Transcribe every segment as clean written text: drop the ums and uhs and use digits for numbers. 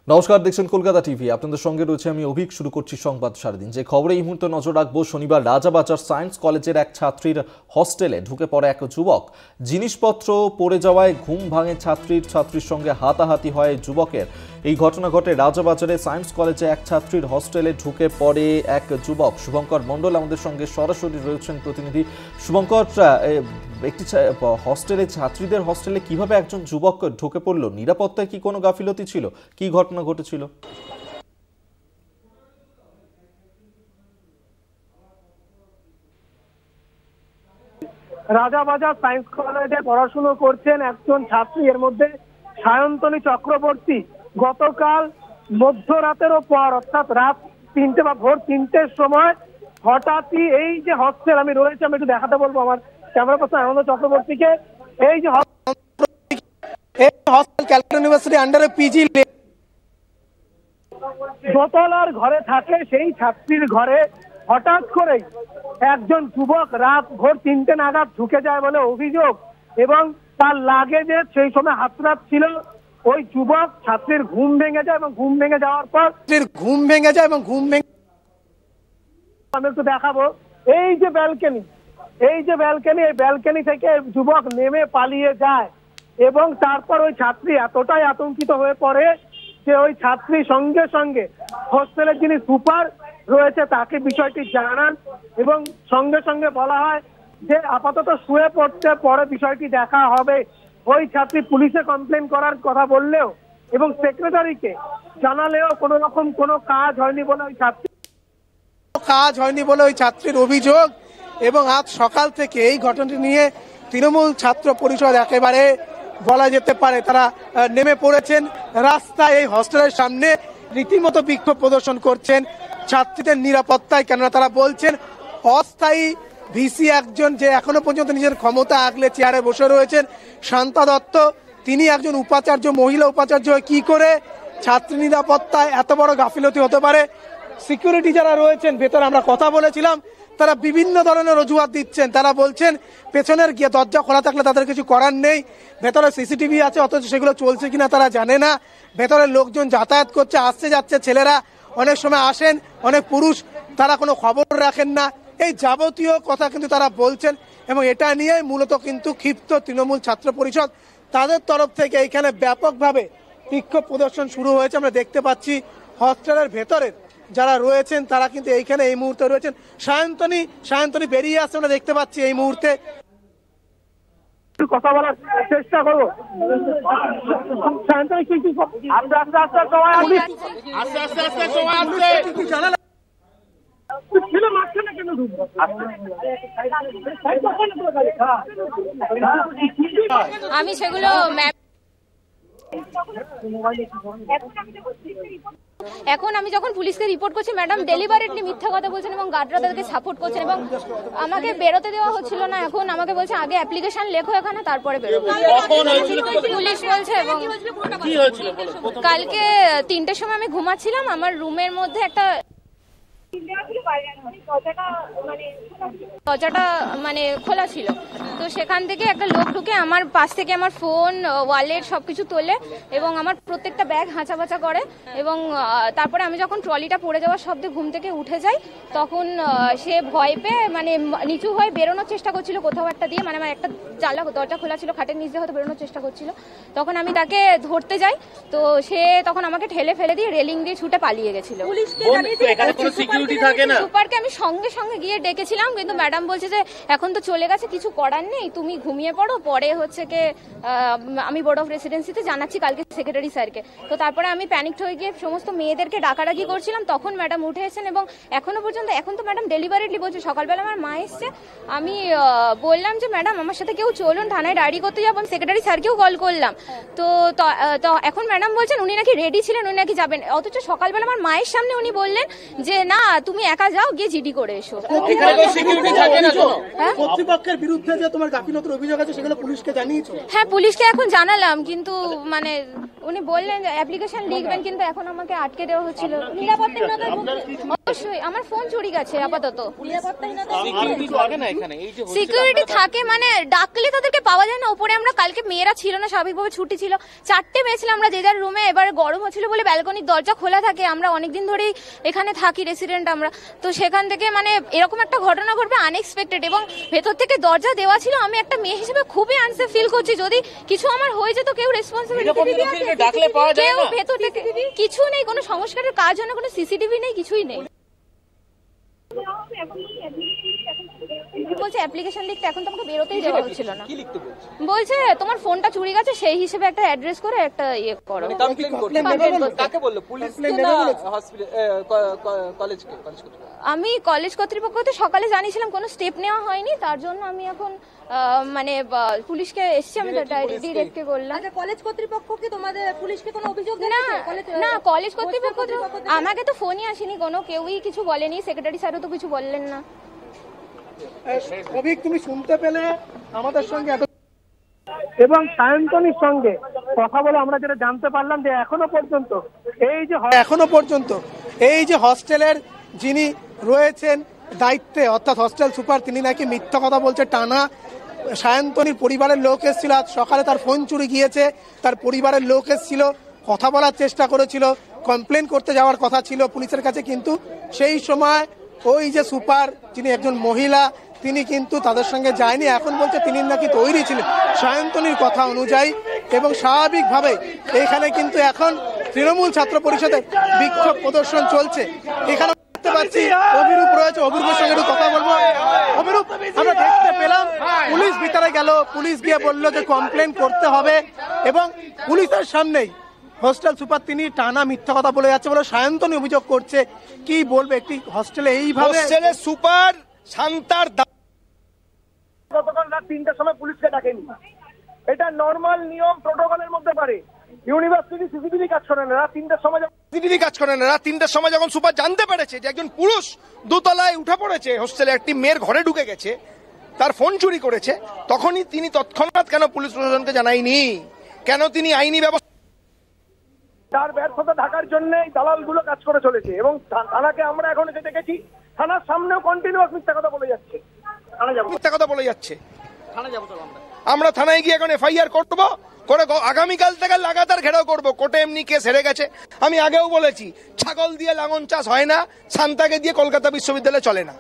নমস্কার, দেখছেন কলকাতা টিভি। আপনাদের সঙ্গে রয়েছে আমি অভিক। শুরু করছি সংবাদ সারাদিন। যে খবরে এই মুহূর্তে নজর রাখবো, শনিবার রাজাবাজার সায়েন্স কলেজের এক ছাত্রীর হস্টেলে ঢুকে পড়ে এক যুবক। জিনিসপত্র পড়ে যাওয়ায় ঘুম ভাঙে ছাত্রীর সঙ্গে হাতাহাতি হয় যুবকের। এই ঘটনা ঘটে রাজাবাজারে সায়েন্স কলেজে এক ছাত্রীর হস্টেলে ঢুকে পড়ে এক যুবক। শুভঙ্কর মণ্ডল আমাদের সঙ্গে সরাসরি রয়েছেন প্রতিনিধি। শুভঙ্কর, একটি হস্টেলে, ছাত্রীদের হস্টেলে কিভাবে একজন যুবক ঢুকে পড়লো? নিরাপত্তায় কি কোনো গাফিলতি ছিল? কি ঘটনা ঘটেছিল? রাজাবাজার সায়েন্স কলেজে পড়াশুনো করছেন একজন ছাত্রী, এর মধ্যে সায়ন্তনী চক্রবর্তী। গতকাল মধ্যরাতেরও পর, অর্থাৎ রাত 3টে বা ভোর 3টের সময় হঠাৎই এই যে হস্টেল আমি রয়েছে, আমি একটু দেখাতে বলবো আমার ক্যামেরা পার্সন আনন্দ চক্রবর্তীকে। এই যে হস্টেল ক্যালকাটা ইউনিভার্সিটি আন্ডারে পিজি দোতলার ঘরে থাকে, সেই ছাত্রীর ঘরে হঠাৎ করেই একজন যুবক রাত ভোর 3টে নাগাদ ঢুকে যায় বলে অভিযোগ, এবং তার লাগেজে সেই সময় হাতরাত ছিল। ওই যুবক ছাত্রীর ঘুম ভেঙে যায় এবং ঘুম ভেঙে যাওয়ার পর আমি একটু দেখাবো। এই যে ব্যালকনি, এই ব্যালকনি থেকে যুবক নেমে পালিয়ে যায়, এবং তারপর ওই ছাত্রী এতটাই আতঙ্কিত হয়ে পড়ে যে ওই ছাত্রী সঙ্গে সঙ্গে হোস্টেলের যিনি সুপার রয়েছে তাকে বিষয়টি জানান, এবং সঙ্গে সঙ্গে বলা হয় যে আপাতত শুয়ে পড়তে, পরে বিষয়টি দেখা হবে। ওই ছাত্রী পুলিশে কমপ্লেন করার কথা বললেও এবং সেক্রেটারিকে জানালেও কোনো রকম কোনো কাজ হয়নি বলে ওই ছাত্রীর অভিযোগ। এবং আজ সকাল থেকে এই ঘটনাটি নিয়ে তৃণমূল ছাত্র পরিষদ একেবারে বলা যেতে পারে তারা নেমে পড়েছেন রাস্তায়। এই হস্টেলের সামনে রীতিমতো বিক্ষোভ প্রদর্শন করছেন ছাত্রীদের নিরাপত্তায়। কেননা তারা বলছেন অস্থায়ী ভিসি একজন, যে এখনো পর্যন্ত নিজের ক্ষমতা আগলে চেয়ারে বসে রয়েছেন, শান্তা দত্ত, তিনি একজন উপাচার্য, মহিলা উপাচার্য হয়ে কি করে ছাত্রী নিরাপত্তায় এত বড় গাফিলতি হতে পারে? সিকিউরিটি যারা রয়েছেন ভেতরে, আমরা কথা বলেছিলাম, তারা বিভিন্ন ধরনের অজুহাত দিচ্ছেন। তারা বলছেন পেছনের গিয়ে দরজা খোলা থাকলে তাদের কিছু করার নেই, ভেতরে সিসিটিভি আছে অথচ সেগুলো চলছে কিনা তারা জানে না, ভেতরের লোকজন যাতায়াত করছে, আসছে যাচ্ছে, ছেলেরা অনেক সময় আসেন, অনেক পুরুষ, তারা কোনো খবর রাখেন না। এই যাবতীয় কথা কিন্তু তারা বলছেন, এবং এটা নিয়ে মূলত কিন্তু ক্ষিপ্ত তৃণমূল ছাত্র পরিষদ। তাদের তরফ থেকে এখানে ব্যাপকভাবে বিক্ষোভ প্রদর্শন শুরু হয়েছে। আমরা দেখতে পাচ্ছি হস্টেলের ভেতরের যারা রয়েছেন তারা কিন্তু এইখানে এই মুহূর্তে রয়েছেন। সায়ন্তনী বেরিয়ে আসছে, আমরা দেখতে পাচ্ছি এই মুহূর্তে। কথা বলার চেষ্টা করবো। আমি সেগুলো এখন আমি যখন পুলিশকে রিপোর্ট করছি, ম্যাডাম ডেলিভারেটলি মিথ্যা কথা বলছেন এবং গার্ডরা তাদেরকে সাপোর্ট করছেন, এবং আমাকে বেরোতে দেওয়া হচ্ছিল না। এখন আমাকে বলছে আগে অ্যাপ্লিকেশন লেখো এখানে, তারপরে বেরোবো পুলিশ বলছে। এবং কালকে 3টের সময় আমি ঘুমাচ্ছিলাম, আমার রুমের মধ্যে একটা দরজাটা মানে খোলা ছিল, তো সেখান থেকে একটা লোক ঢুকে আমার পাশ থেকে আমার ফোন, ওয়ালেট সবকিছু তোলে এবং আমার প্রত্যেকটা ব্যাগ হাঁচাবাচা করে। এবং তারপরে আমি যখন ট্রলিটা পড়ে যাওয়ার শব্দে ঘুম থেকে উঠে যাই, তখন সে ভয় পেয়ে মানে নিচু হয়ে বেরোনোর চেষ্টা করছিল কোথাও একটা দিয়ে, মানে আমার একটা দরজা খোলা ছিল, খাটের নিচ দিয়ে হয়তো বেরোনোর চেষ্টা করছিল। তখন আমি তাকে ধরতে যাই, তো সে তখন আমাকে ঠেলে ফেলে দিয়ে রেলিং দিয়ে ছুটে পালিয়ে গেছিল। সুপারকে আমি সঙ্গে সঙ্গে গিয়ে ডেকেছিলাম, কিন্তু ম্যাডাম বলছে যে এখন তো চলে গেছে, কিছু করার নেই, তুমি ঘুমিয়ে পড়ো, পরে হচ্ছে কি আমি বোর্ড অফ রেসিডেন্সিতে জানাচ্ছি কালকে সেক্রেটারি স্যারকে। তো তারপরে আমি প্যানিকড হয়ে গিয়ে সমস্ত মেয়েদেরকে ডাকাডাকি করছিলাম, তখন ম্যাডাম উঠে এসেছেন। এবং এখনো পর্যন্ত, এখন তো ম্যাডাম ডেলিভারেটলি বলছে, সকালবেলা আমার মা এসছে, আমি বললাম যে ম্যাডাম আমার সাথে কেউ চলুন, থানায় ডায়েরি করতে যাবো। আমি সেক্রেটারি স্যারকেও কল করলাম, তো এখন ম্যাডাম বলছেন উনি নাকি রেডি ছিলেন, উনি নাকি যাবেন, অথচ সকালবেলা আমার মায়ের সামনে উনি বললেন যে না তুমি একা যাও, গিয়ে জিডি করে এসো। কর্তৃপক্ষের বিরুদ্ধে যে তোমার গাফিলতির অভিযোগ আছে সেগুলো পুলিশকে জানিয়েছো? হ্যাঁ, পুলিশকে এখন জানালাম, কিন্তু মানে উনি বললেন যে অ্যাপ্লিকেশন লিখবেন, কিন্তু এখন আমাকে আটকে দেওয়া হচ্ছিল। নিরাপত্তাহীনতার অবশ্যই আমার ফোন চুরি গেছে আপাতত। সিকিউরিটি থাকে মানে ডাকলে তাদেরকে পাওয়া যায় না। উপরে আমরা কালকে মেয়েরা ছিল না, স্বাভাবিকভাবে ছুটি ছিল, 4টে মেয়ে ছিলাম আমরা যে যার রুমে। এবার গরম হচ্ছিল বলে ব্যালকনির দরজা খোলা থাকে, আমরা অনেকদিন ধরেই এখানে থাকি রেসিডেন্ট আমরা, তো সেখান থেকে মানে এরকম একটা ঘটনা ঘটবে আনএক্সপেক্টেড, এবং ভেতর থেকে দরজা দেওয়া ছিল। আমি একটা মেয়ে হিসেবে খুবই আনসেফ ফিল করছি। যদি কিছু আমার হয়ে যেত কেউ রেসপন্সিবিলিটি কেউ ভেতর থেকে কিছু নেই, কোনো সংস্কারের কাজ হয় না, কোনো সিসিটিভি নেই, কিছুই নেই। বলছে অ্যাপ্লিকেশন লিখতে, এখন তো আমাকে বেরোতেই দেওয়া হচ্ছিল না। বলছে তোমার ফোনটা চুরি গেছে, সেই হিসেবে একটা অ্যাড্রেস করে একটা ইয়ে করো। আমি কলেজ কর্তৃপক্ষকে সকালে জানিয়েছিলাম, কোনো স্টেপ নেওয়া হয়নি, তার জন্য আমি এখন মানে পুলিশকে এসছি, আমি ডিরেক্টকে বললাম। কলেজ কর্তৃপক্ষ কি তোমাদের পুলিশকে কোনো অভিযোগ না, কলেজ কর্তৃপক্ষ আমাকে তো ফোনই আসেনি, কোনো কেউই কিছু বলেনি, সেক্রেটারি স্যারও তো কিছু বললেন না। অভিক, তুমি শুনতে পেলে আমাদের সঙ্গে এবং সায়ন্তনীর সঙ্গে কথা বলে আমরা যেটা জানতে পারলাম যে এখনো পর্যন্ত এই যে হস্টেলের যিনি রয়েছেন দায়িত্বে, অর্থাৎ হস্টেল সুপার, তিনি নাকি মিথ্যা কথা বলছে টানা। সায়ন্তনীর পরিবারের লোক এসেছিল, আজ সকালে তার ফোন চুরি গিয়েছে, তার পরিবারের লোক এসেছিল, কথা বলার চেষ্টা করেছিল, কমপ্লেন করতে যাওয়ার কথা ছিল পুলিশের কাছে, কিন্তু সেই সময় ওই যে সুপার যিনি একজন মহিলা, তিনি কিন্তু তাদের সঙ্গে যায়নি। এখন বলছে তিনি নাকি তৈরি ছিলেন সায়ন্তনীর কথা অনুযায়ী, এবং স্বাভাবিকভাবে এখানে কিন্তু এখন তৃণমূল ছাত্র পরিষদের বিক্ষোভ প্রদর্শন চলছে। এখানে দেখতে পাচ্ছি অভিরূপ রয়েছে, অভিরূপের সঙ্গে একটু কথা বলবো। অভিরূপ, আমরা দেখতে পেলাম পুলিশ ভিতরে গেল, পুলিশ গিয়ে বললো যে কমপ্লেন করতে হবে, এবং পুলিশের সামনেই হোস্টেল সুপার তিনি টানা মিথ্যা কথা বলে যাচ্ছে বলে সায়ন্তনী অভিযোগ করছে। কি বলবে একটি হস্টেলে এইভাবে? হোস্টেলের সুপার শান্তার গতকাল রাত 3টার সময় পুলিশকে ডাকেনি, এটা নর্মাল নিয়ম প্রোটোকলের মধ্যে পারে। ইউনিভার্সিটি সিসিটিভি কাজ করে না, রাত 3টার সময় রাত 3টার সময় যখন সুপার জানতে পেরেছে যে একজন পুরুষ দোতলায় উঠে পড়েছে, হোস্টেলে একটি মেয়ের ঘরে ঢুকে গেছে, তার ফোন চুরি করেছে, তখনই তিনি তৎক্ষণাৎ কেন পুলিশ প্রশাসনকে জানায়নি? কেন তিনি আইনি ব্যবস্থা তার ব্যর্থতা ঢাকার জন্য দালালগুলো কাজ করে চলেছে? এবং থানাকে আমরা এখন এসে দেখেছি, থানার সামনেও কন্টিনিউয়াস মিথ্যা কথা বলে যাচ্ছে, আমরা থানায় গিয়ে এখন এফআইআর করবো, করে আগামীকাল থেকে লাগাতার ঘেরাও করবো। কোর্টে এমনি কেস হেরে গেছে। আমি আগেও বলেছি, ছাগল দিয়ে লাঙল চাষ হয় না, শান্তাকে দিয়ে কলকাতা বিশ্ববিদ্যালয় চলে না।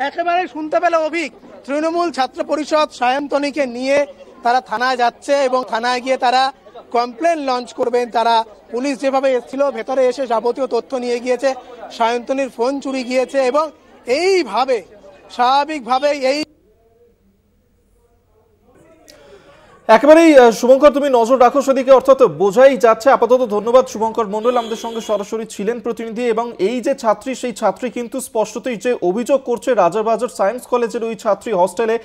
একেবারে শুনতে পেলে অভিক, তৃণমূল ছাত্র পরিষদ সায়ন্তনীকে নিয়ে তারা থানায় যাচ্ছে, এবং থানায় গিয়ে তারা কমপ্লেন লঞ্চ করবেন। তারা পুলিশ যেভাবে এসেছিল, ভেতরে এসে যাবতীয় তথ্য নিয়ে গিয়েছে, সায়ন্তনীর ফোন চুরি গিয়েছে, এবং এইভাবে স্বাভাবিকভাবে এই একেবারেই শুভঙ্কর, তুমি নজর রাখো সেদিকে, অর্থাৎ বোঝাই যাচ্ছে আপাতত। ধন্যবাদ শুভঙ্কর মণ্ডল, আমাদের সঙ্গে সরাসরি ছিলেন প্রতিনিধি। এবং এই যে ছাত্রী, সেই ছাত্রী কিন্তু স্পষ্টতই যে অভিযোগ করছে, রাজারবাজার সায়েন্স কলেজের ওই ছাত্রী হস্টেলে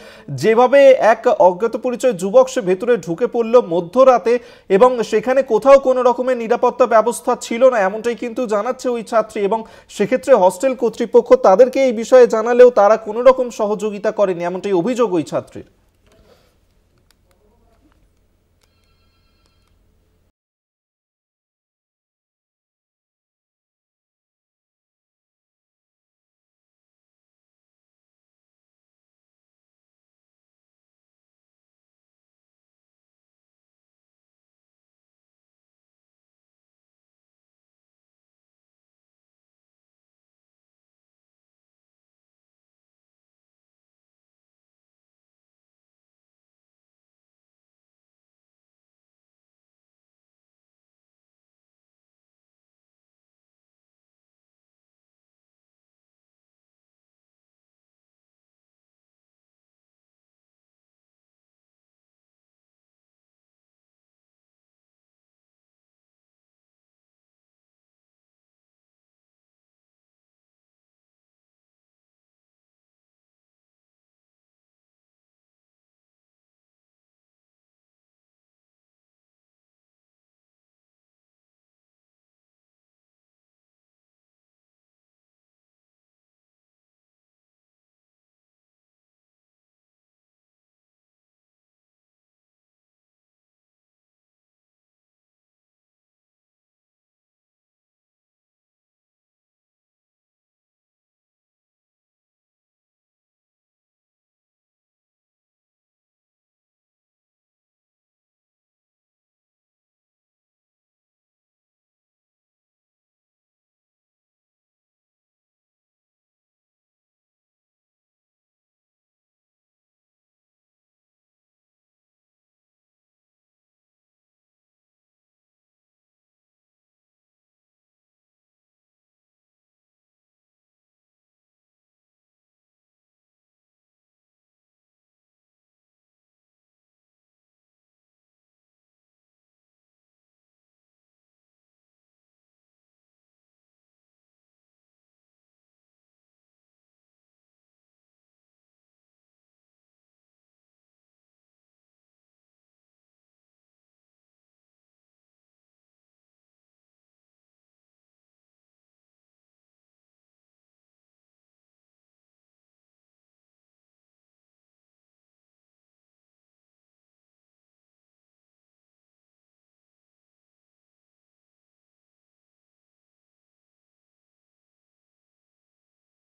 যেভাবে এক অজ্ঞাত পরিচয় যুবক সে ভেতরে ঢুকে পড়ল মধ্যরাতে, এবং সেখানে কোথাও কোনো রকমের নিরাপত্তা ব্যবস্থা ছিল না, এমনটাই কিন্তু জানাচ্ছে ওই ছাত্রী। এবং সেক্ষেত্রে হস্টেল কর্তৃপক্ষ তাদেরকে এই বিষয়ে জানালেও তারা কোনো রকম সহযোগিতা করেনি, এমনটাই অভিযোগ ওই ছাত্রীর।